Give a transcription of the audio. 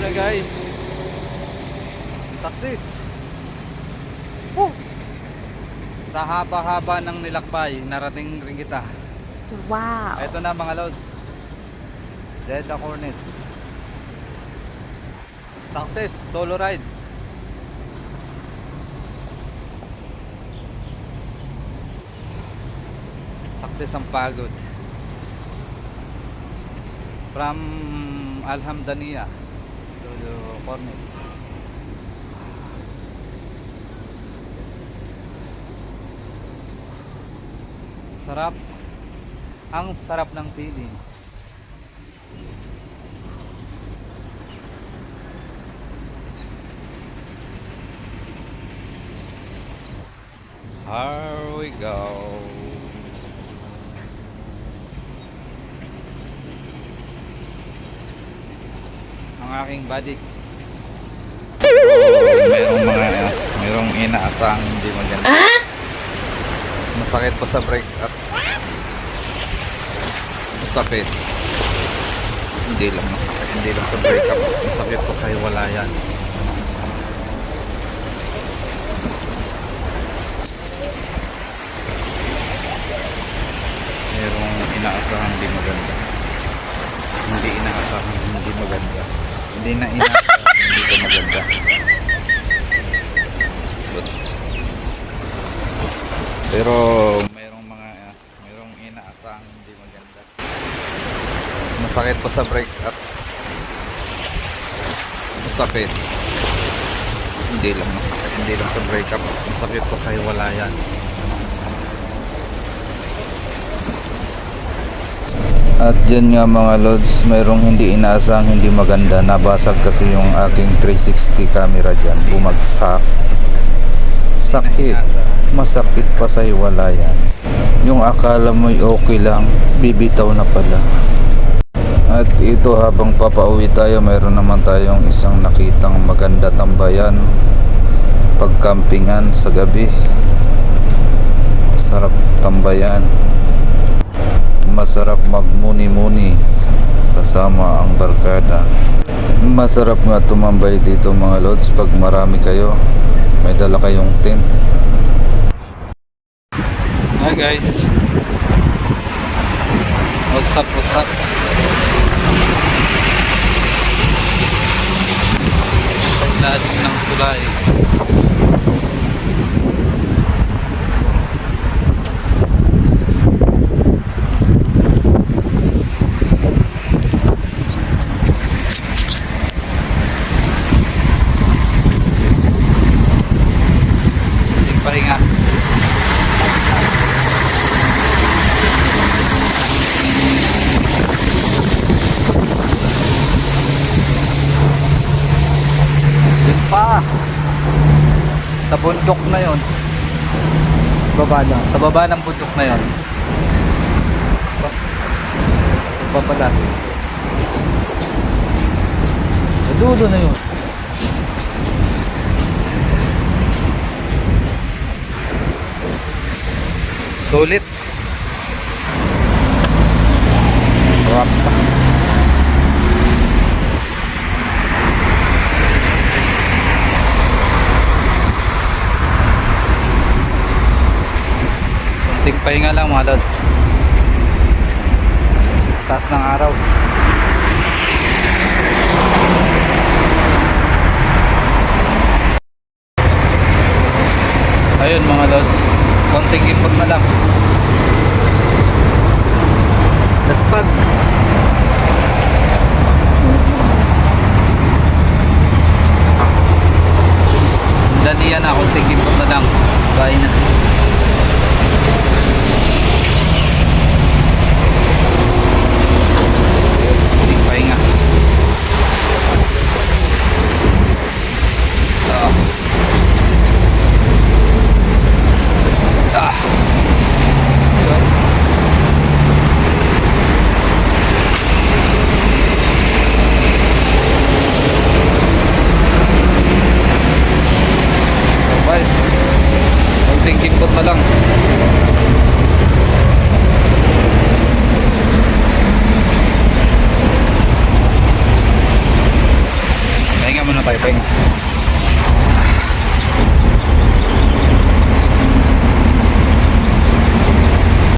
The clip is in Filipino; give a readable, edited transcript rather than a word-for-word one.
na guys. Success. Oh. Sa haba-haba ng nilakbay, narating rin kita. Wow. Ito na mga lods. Jeddah Hornets. Success, solo ride. Success ang pagod. From Alhamdaniya to the Hornets. Sarap. Ang sarap ng feeling. Here we go. Ang aking body. Merong inaasang hindi maganda. Masakit pa sa brake at masakit. Hindi lang sa brake up. Masakit pa sa hiwalayan. Merong inaasahang hindi maganda. Hindi inaasahan hindi maganda. Hindi na inaasahan hindi ko maganda. Pero merong inaasahang hindi maganda. Masakit pa sa brake at masakit. Hindi lang sa brake up. Masakit pa sa hiwalayan. At dyan nga mga lods, mayroong hindi inaasahang hindi maganda. Nabasag kasi yung aking 360 camera dyan. Bumagsak. Sakit. Masakit pa sa hiwalayan. Yung akala mo'y okay lang, bibitaw na pala. At ito habang papauwi tayo, mayroon naman tayong isang nakitang maganda tambayan. Pagkampingan sa gabi. Sarap tambayan. Masarap magmuni-muni kasama ang barkada. Masarap nga tumambay dito mga lods pag marami kayo. May dala kayong tent. Hi guys. What's up? Paglating ng tulay. Pahinga. Yun pa. Sa bundok na yon. Baba lang. Sa baba ng bundok na yon. Pa pala. Sa dulo na yon. Sulit. Rapsa. Kunting pahinga lang mga lods. Taas ng araw. Ayun mga lods, konting ipot na lang. Laspag. Daniya na, konting ipot na lang. Bye na. Konting pahinga. Konting kimpot na lang.